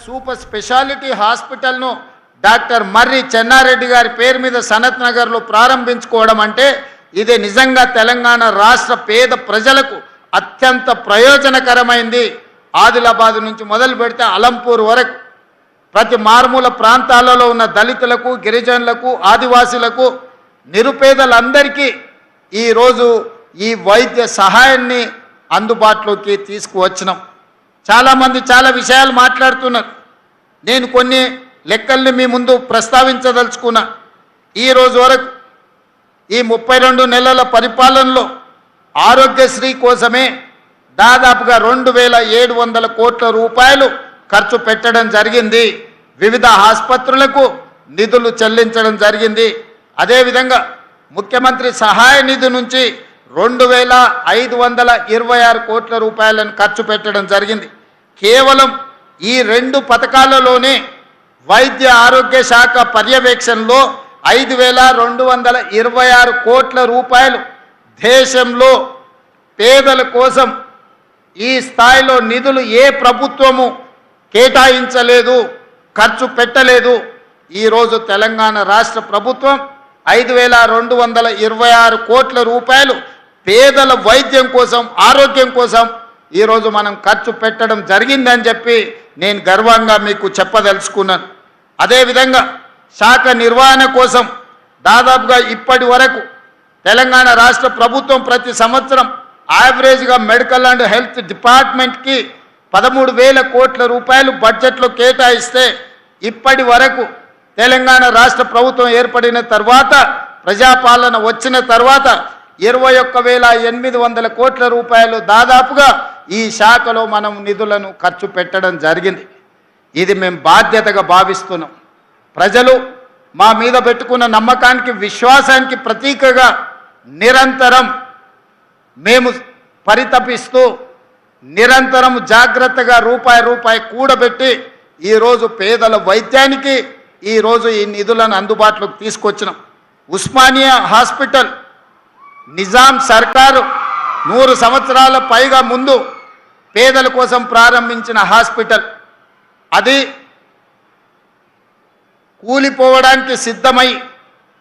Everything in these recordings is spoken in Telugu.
సూపర్ స్పెషాలిటీ హాస్పిటల్ను డాక్టర్ మర్రి చెన్నారెడ్డి గారి పేరు మీద సనత్ నగర్లో ప్రారంభించుకోవడం అంటే ఇది నిజంగా తెలంగాణ రాష్ట్ర పేద ప్రజలకు అత్యంత ప్రయోజనకరమైంది. ఆదిలాబాద్ నుంచి మొదలు పెడితే అలంపూర్ వరకు ప్రతి మారుమూల ప్రాంతాలలో ఉన్న దళితులకు, గిరిజనులకు, ఆదివాసీలకు, నిరుపేదలందరికీ ఈరోజు ఈ వైద్య సహాయాన్ని అందుబాటులోకి తీసుకువచ్చినాం. చాలామంది చాలా విషయాలు మాట్లాడుతున్నారు. నేను కొన్ని లెక్కల్ని మీ ముందు ప్రస్తావించదలుచుకున్నా. ఈరోజు వరకు ఈ 32 నెలల పరిపాలనలో ఆరోగ్యశ్రీ కోసమే దాదాపుగా 2700 కోట్ల రూపాయలు ఖర్చు పెట్టడం జరిగింది. వివిధ ఆసుపత్రులకు నిధులు చెల్లించడం జరిగింది. అదేవిధంగా ముఖ్యమంత్రి సహాయ నిధి నుంచి 2526 కోట్ల రూపాయలను ఖర్చు పెట్టడం జరిగింది. కేవలం ఈ 2 పథకాలలోనే వైద్య ఆరోగ్య శాఖ పర్యవేక్షణలో 5226 కోట్ల రూపాయలు దేశంలో పేదల కోసం ఈ స్థాయిలో నిధులు ఏ ప్రభుత్వము కేటాయించలేదు, ఖర్చు పెట్టలేదు. ఈరోజు తెలంగాణ రాష్ట్ర ప్రభుత్వం 5226 కోట్ల రూపాయలు పేదల వైద్యం కోసం, ఆరోగ్యం కోసం ఈరోజు మనం ఖర్చు పెట్టడం జరిగిందని చెప్పి నేను గర్వంగా మీకు చెప్పదలుచుకున్నాను. అదేవిధంగా శాఖ నిర్వహణ కోసం దాదాపుగా ఇప్పటి వరకు తెలంగాణ రాష్ట్ర ప్రభుత్వం ప్రతి సంవత్సరం యావరేజ్గా మెడికల్ అండ్ హెల్త్ డిపార్ట్మెంట్కి 13,000 కోట్ల రూపాయలు బడ్జెట్లో కేటాయిస్తే ఇప్పటి వరకు తెలంగాణ రాష్ట్ర ప్రభుత్వం ఏర్పడిన తర్వాత, ప్రజాపాలన వచ్చిన తర్వాత 21,800 కోట్ల రూపాయలు దాదాపుగా ఈ శాఖలో మనం నిధులను ఖర్చు పెట్టడం జరిగింది. ఇది మేము బాధ్యతగా భావిస్తున్నాం. ప్రజలు మా మీద పెట్టుకున్న నమ్మకానికి, విశ్వాసానికి ప్రతీకగా నిరంతరం మేము పరితపిస్తూ నిరంతరం జాగ్రత్తగా రూపాయి కూడబెట్టి ఈరోజు పేదల వైద్యానికి ఈరోజు ఈ నిధులను అందుబాటులోకి తీసుకొచ్చినాం. ఉస్మానియా హాస్పిటల్ నిజాం సర్కారు 100 సంవత్సరాల పైగా ముందు పేదల కోసం ప్రారంభించిన హాస్పిటల్ అది కూలిపోవడానికి సిద్ధమై,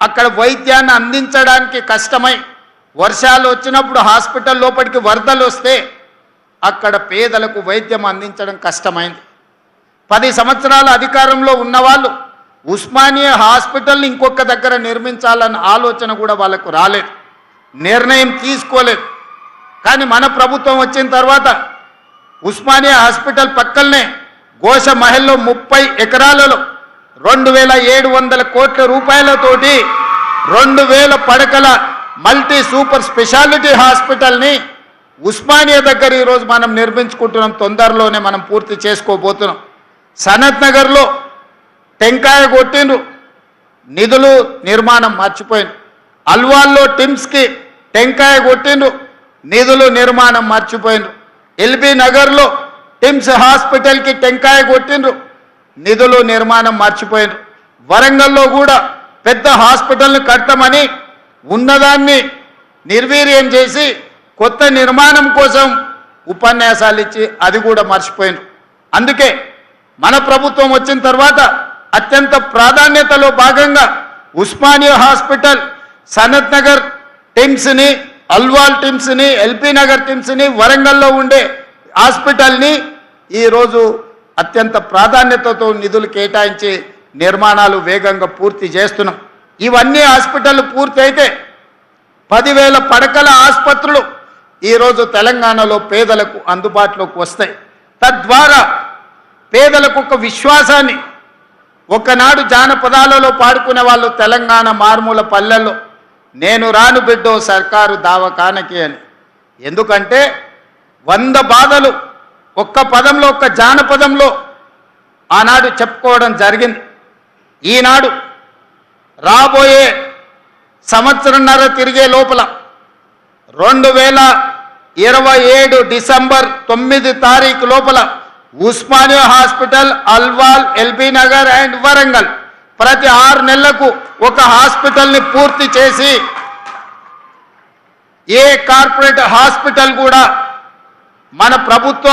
అక్కడ వైద్యాన్ని అందించడానికి కష్టమై, వర్షాలు వచ్చినప్పుడు హాస్పిటల్ లోపలికి వరదలు వస్తే అక్కడ పేదలకు వైద్యం అందించడం కష్టమైంది. 10 సంవత్సరాల అధికారంలో ఉన్నవాళ్ళు ఉస్మానియా హాస్పిటల్ని ఇంకొక దగ్గర నిర్మించాలన్న ఆలోచన కూడా వాళ్ళకు రాలేదు, నిర్ణయం తీసుకోలేదు. కానీ మన ప్రభుత్వం వచ్చిన తర్వాత ఉస్మానియా హాస్పిటల్ పక్కనే గోష మహల్లో 30 ఎకరాలలో 2700 కోట్ల రూపాయలతోటి 2000 పడకల మల్టీ సూపర్ స్పెషాలిటీ హాస్పిటల్ని ఉస్మానియా దగ్గర ఈరోజు మనం నిర్మించుకుంటున్నాం. తొందరలోనే మనం పూర్తి చేసుకోబోతున్నాం. సనత్ నగర్లో టెంకాయ కొట్టిండ్రు, నిధులు నిర్మాణం మర్చిపోయింది. అల్వాల్లో టిమ్స్కి టెంకాయ కొట్టిండ్రు, నిధులు నిర్మాణం మర్చిపోయిండ్రు. ఎల్బీ నగర్లో టిమ్స్ హాస్పిటల్కి టెంకాయ కొట్టిండ్రు, నిధులు నిర్మాణం మర్చిపోయిండ్రు. వరంగల్లో కూడా పెద్ద హాస్పిటల్ని కడతామని ఉన్నదాన్ని నిర్వీర్యం చేసి కొత్త నిర్మాణం కోసం ఉపన్యాసాలు ఇచ్చి అది కూడా మర్చిపోయిండ్రు. అందుకే మన ప్రభుత్వం వచ్చిన తర్వాత అత్యంత ప్రాధాన్యతలో భాగంగా ఉస్మానియా హాస్పిటల్, సనత్ నగర్ టిమ్స్ని, అల్వాల్ టిమ్స్ని, ఎల్బీ నగర్ టిమ్స్ని, వరంగల్లో ఉండే హాస్పిటల్ని ఈరోజు అత్యంత ప్రాధాన్యతతో నిధులు కేటాయించి నిర్మాణాలు వేగంగా పూర్తి చేస్తున్నాం. ఇవన్నీ హాస్పిటల్ పూర్తి అయితే 10,000 పడకల ఆసుపత్రులు ఈరోజు తెలంగాణలో పేదలకు అందుబాటులోకి వస్తాయి. తద్వారా పేదలకు ఒక విశ్వాసాన్ని, ఒకనాడు జానపదాలలో పాడుకునే వాళ్ళు తెలంగాణ మారుమూల పల్లెల్లో నేను రాను బిడ్డో సర్కారు దావకానకి అని. ఎందుకంటే 100 బాధలు ఒక్క పదంలో, ఒక్క జానపదంలో ఆనాడు చెప్పుకోవడం జరిగింది. ఈనాడు రాబోయే సంవత్సరంన్నర తిరిగే లోపల 2027 డిసెంబర్ 9 తారీఖు లోపల Osmania hospital, Alwal, LB Nagar and Warangal ప్రతి 6 నెలలకు ఒక హాస్పిటల్ని పూర్తి చేసి ఏ కార్పొరేట్ హాస్పిటల్ కూడా మన ప్రభుత్వ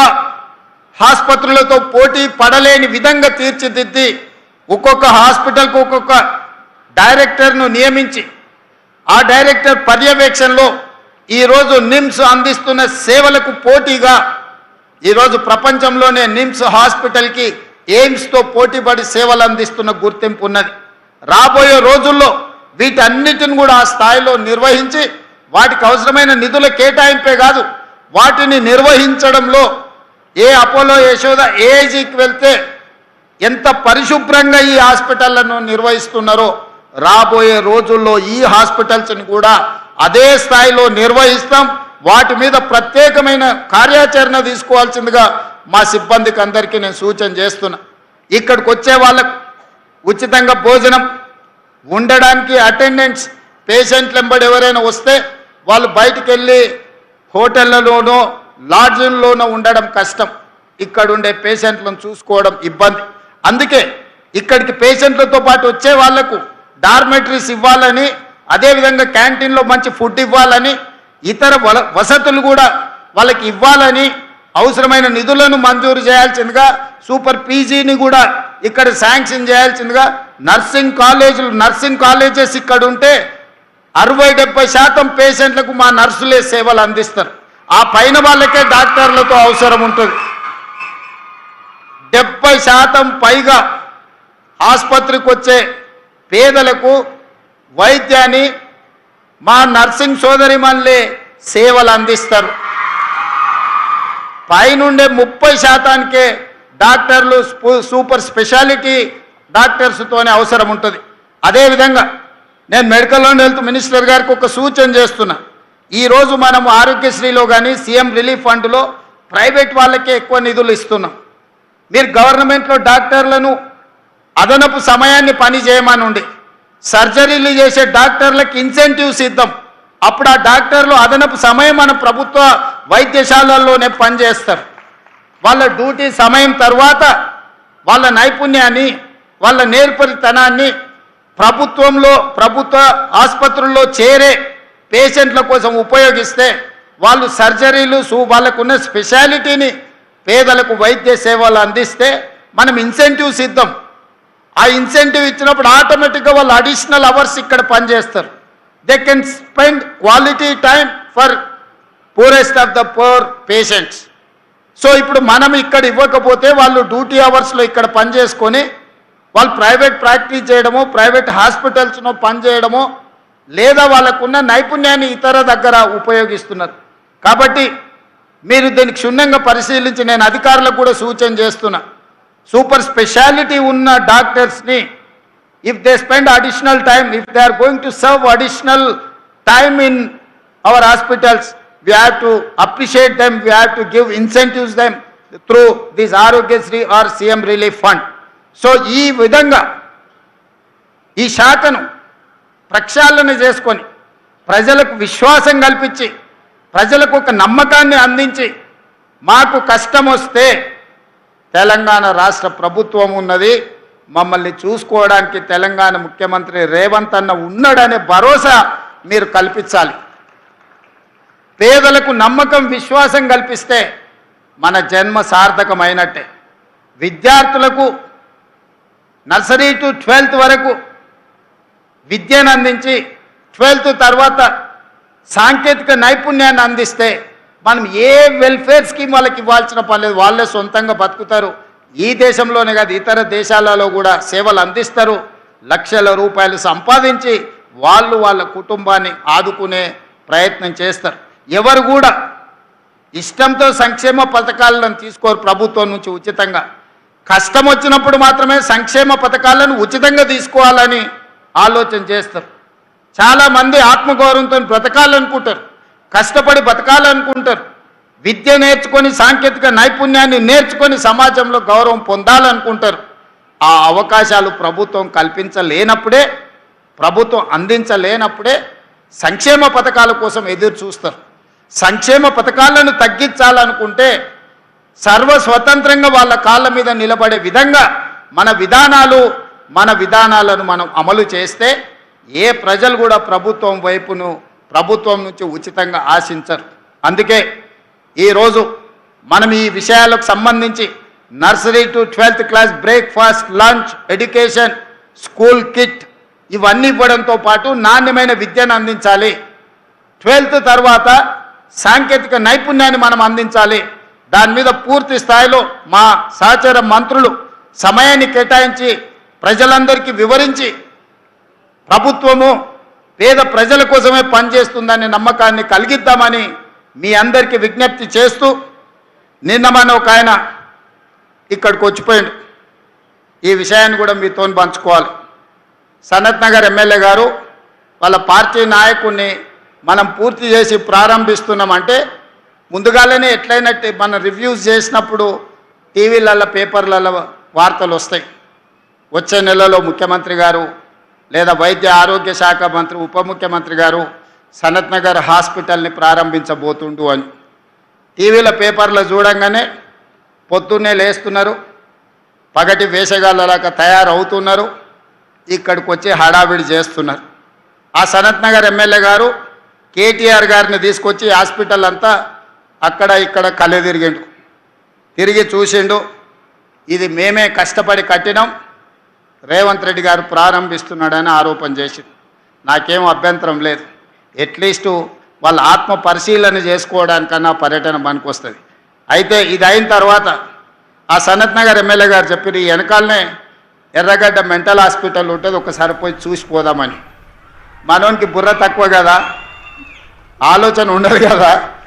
ఆసుపత్రులతో పోటీ పడలేని విధంగా తీర్చిదిద్ది ఒక్కొక్క హాస్పిటల్కు ఒక్కొక్క డైరెక్టర్ను నియమించి ఆ డైరెక్టర్ పర్యవేక్షణలో ఈరోజు నిమ్స్ అందిస్తున్న సేవలకు పోటీగా ఈరోజు ప్రపంచంలోనే నిమ్స్ హాస్పిటల్కి ఎయిమ్స్తో పోటీపడి సేవలు అందిస్తున్న గుర్తింపు ఉన్నది. రాబోయే రోజుల్లో వీటన్నిటిని కూడా ఆ స్థాయిలో నిర్వహించి వాటికి అవసరమైన నిధుల కేటాయింపే కాదు, వాటిని నిర్వహించడంలో ఏ అపోలో యశోద ఏఐజీకి వెళ్తే ఎంత పరిశుభ్రంగా ఈ హాస్పిటళ్లను నిర్వహిస్తున్నారో రాబోయే రోజుల్లో ఈ హాస్పిటల్స్ని కూడా అదే స్థాయిలో నిర్వహిస్తాం. వాటి మీద ప్రత్యేకమైన కార్యాచరణ తీసుకోవాల్సిందిగా మా సిబ్బందికి అందరికీ నేను సూచన చేస్తున్నా. ఇక్కడికి వచ్చే వాళ్ళకు ఉచితంగా భోజనం, ఉండడానికి అటెండెంట్స్, పేషెంట్లు వెంబడి ఎవరైనా వస్తే వాళ్ళు బయటికి వెళ్ళి హోటళ్లలోనో లాడ్జిల్లోనో ఉండడం కష్టం, ఇక్కడ ఉండే పేషెంట్లను చూసుకోవడం ఇబ్బంది. అందుకే ఇక్కడికి పేషెంట్లతో పాటు వచ్చే వాళ్లకు డార్మెటరీస్ ఇవ్వాలని, అదేవిధంగా క్యాంటీన్లో మంచి ఫుడ్ ఇవ్వాలని, ఇతర వసతులు కూడా వాళ్ళకి ఇవ్వాలని అవసరమైన నిధులను మంజూరు చేయాల్సిందిగా, సూపర్ పీజీని కూడా ఇక్కడ శాంక్షన్ చేయాల్సిందిగా, నర్సింగ్ కాలేజెస్ ఇక్కడ ఉంటే 60-70% పేషెంట్లకు మా నర్సులే సేవలు అందిస్తారు. ఆ పైన వాళ్ళకే డాక్టర్లతో అవసరం ఉంటుంది. 70% పైగా ఆసుపత్రికి వచ్చే పేదలకు వైద్యాన్ని మా నర్సింగ్ సోదరిమణులే సేవలు అందిస్తారు. పైనుండే 30%కే డాక్టర్లు సూపర్ స్పెషాలిటీ డాక్టర్స్తోనే అవసరం ఉంటుంది. అదేవిధంగా నేను మెడికల్ అండ్ హెల్త్ మినిస్టర్ గారికి ఒక సూచన చేస్తున్నా. ఈరోజు మనం ఆరోగ్యశ్రీలో కానీ సీఎం రిలీఫ్ ఫండ్లో ప్రైవేట్ వాళ్ళకే ఎక్కువ నిధులు ఇస్తున్నాం. మీరు గవర్నమెంట్లో డాక్టర్లను అదనపు సమయాన్ని పని చేయమని ఉండి సర్జరీలు చేసే డాక్టర్లకు ఇన్సెంటివ్స్ ఇద్దాం. అప్పుడు ఆ డాక్టర్లు అదనపు సమయం మన ప్రభుత్వ వైద్యశాలల్లోనే పనిచేస్తారు. వాళ్ళ డ్యూటీ సమయం తర్వాత వాళ్ళ నైపుణ్యాన్ని, వాళ్ళ నేర్పరితనాన్ని ప్రభుత్వ ఆసుపత్రుల్లో చేరే పేషెంట్ల కోసం ఉపయోగిస్తే వాళ్ళు సర్జరీలు వాళ్ళకున్న స్పెషాలిటీని పేదలకు వైద్య సేవలు అందిస్తే మనం ఇన్సెంటివ్స్ ఇద్దాం. ఆ ఇన్సెంటివ్ ఇచ్చినప్పుడు ఆటోమేటిక్గా వాళ్ళు అడిషనల్ అవర్స్ ఇక్కడ పనిచేస్తారు. They can spend quality time for poorest of the poor patients. So ఇప్పుడు మనం ఇక్కడ ఇవ్వకపోతే వాళ్ళు డ్యూటీ అవర్స్లో ఇక్కడ పనిచేసుకొని వాళ్ళు ప్రైవేట్ ప్రాక్టీస్ చేయడమో, ప్రైవేట్ హాస్పిటల్స్లో పనిచేయడమో, లేదా వాళ్ళకున్న నైపుణ్యాన్ని ఇతర దగ్గర ఉపయోగిస్తున్నారు. కాబట్టి మీరు దీనికి క్షుణ్ణంగా పరిశీలించి నేను అధికారులకు కూడా సూచన చేస్తున్నా. సూపర్ స్పెషాలిటీ ఉన్న డాక్టర్స్ని if they spend additional time, if they are going to serve additional time in our hospitals, we have to appreciate them, we have to give incentives them through this Arogyasri or CM Relief Fund. So ఈ విధంగా ఈ శాఖను ప్రక్షాళన చేసుకొని ప్రజలకు విశ్వాసం కల్పించి ప్రజలకు ఒక నమ్మకాన్ని అందించి మాకు కష్టం వస్తే తెలంగాణ రాష్ట్ర ప్రభుత్వం ఉన్నది, మమ్మల్ని చూసుకోవడానికి తెలంగాణ ముఖ్యమంత్రి రేవంత్ అన్న ఉన్నాడనే భరోసా మీరు కల్పించాలి. పేదలకు నమ్మకం, విశ్వాసం కల్పిస్తే మన జన్మ సార్థకమైనట్టే. విద్యార్థులకు నర్సరీ టు 12th వరకు విద్యను అందించి 12th తర్వాత సాంకేతిక నైపుణ్యాన్ని అందిస్తే మనం ఏ వెల్ఫేర్ స్కీమ్ వాళ్ళకి ఇవ్వాల్సిన పని లేదు, వాళ్ళే సొంతంగా బతుకుతారు. ఈ దేశంలోనే కాదు ఇతర దేశాలలో కూడా సేవలు అందిస్తారు. లక్షల రూపాయలు సంపాదించి వాళ్ళ కుటుంబాన్ని ఆదుకునే ప్రయత్నం చేస్తారు. ఎవరు కూడా ఇష్టంతో సంక్షేమ పథకాలను తీసుకోరు ప్రభుత్వం నుంచి ఉచితంగా. కష్టం వచ్చినప్పుడు మాత్రమే సంక్షేమ పథకాలను ఉచితంగా తీసుకోవాలని ఆలోచన చేస్తారు. చాలామంది ఆత్మగౌరవంతో బ్రతకాలనుకుంటారు, కష్టపడి బతకాలనుకుంటారు, విద్య నేర్చుకొని సాంకేతిక నైపుణ్యాన్ని నేర్చుకొని సమాజంలో గౌరవం పొందాలనుకుంటారు. ఆ అవకాశాలు ప్రభుత్వం కల్పించలేనప్పుడే, ప్రభుత్వం అందించలేనప్పుడే సంక్షేమ పథకాల కోసం ఎదురు చూస్తారు. సంక్షేమ పథకాలను తగ్గించాలనుకుంటే సర్వస్వతంత్రంగా వాళ్ళ కాళ్ళ మీద నిలబడే విధంగా మన విధానాలను మనం అమలు చేస్తే ఏ ప్రజలు కూడా ప్రభుత్వం నుంచి ఉచితంగా ఆశించరు. అందుకే ఈరోజు మనం ఈ విషయాలకు సంబంధించి nursery to 12th class breakfast, lunch, education, school kit ఇవన్నీ ఇవ్వడంతో పాటు నాణ్యమైన విద్యను అందించాలి. 12th తర్వాత సాంకేతిక నైపుణ్యాన్ని మనం అందించాలి. దాని మీద పూర్తి స్థాయిలో మా సహచర మంత్రులు సమయాన్ని కేటాయించి ప్రజలందరికీ వివరించి ప్రభుత్వము పేద ప్రజల కోసమే పనిచేస్తుందనే నమ్మకాన్ని కలిగిద్దామని మీ అందరికీ విజ్ఞప్తి చేస్తూ, నిన్న మన ఒక ఆయన ఇక్కడికి వచ్చిపోయాడు. ఈ విషయాన్ని కూడా మీతో పంచుకోవాలి. సనత్ నగర్ ఎమ్మెల్యే గారు వాళ్ళ పార్టీ నాయకుడిని మనం పూర్తి చేసి ప్రారంభిస్తున్నామంటే ముందుగానే ఎట్లయినట్టు మనం రివ్యూస్ చేసినప్పుడు టీవీలలో పేపర్లలో వార్తలు వస్తాయి. వచ్చే నెలలో ముఖ్యమంత్రి గారు లేదా వైద్య ఆరోగ్య శాఖ మంత్రి ఉప ముఖ్యమంత్రి గారు సనత్ నగర్ హాస్పిటల్ని ప్రారంభించబోతుండు అని టీవీల పేపర్లో చూడంగానే పొద్దున్నే లేస్తున్నారు, పగటి వేషగాళ్ళలాగా తయారవుతున్నారు, ఇక్కడికి వచ్చి హడావిడి చేస్తున్నారు. ఆ సనత్ నగర్ ఎమ్మెల్యే గారు కేటీఆర్ గారిని తీసుకొచ్చి హాస్పిటల్ అంతా అక్కడ ఇక్కడ కళ్ళు తిరిగి చూసిండు. ఇది మేమే కష్టపడి కట్టినాం, రేవంత్ రెడ్డి గారు ప్రారంభిస్తున్నాడని ఆరోపణ చేసింది. నాకేం అభ్యంతరం లేదు. అట్లీస్ట్ వాళ్ళ ఆత్మ పరిశీలన చేసుకోవడానికన్నా పర్యటన పనికొస్తుంది. అయితే ఇది అయిన తర్వాత ఆ సనత్ నగర్ ఎమ్మెల్యే గారు చెప్పారు, ఈ వెనకాలనే ఎర్రగడ్డ మెంటల్ హాస్పిటల్ ఉంటుంది, ఒకసారి పోయి చూసిపోదామని. మనోనికి బుర్ర తక్కువ కదా, ఆలోచన ఉండదు కదా.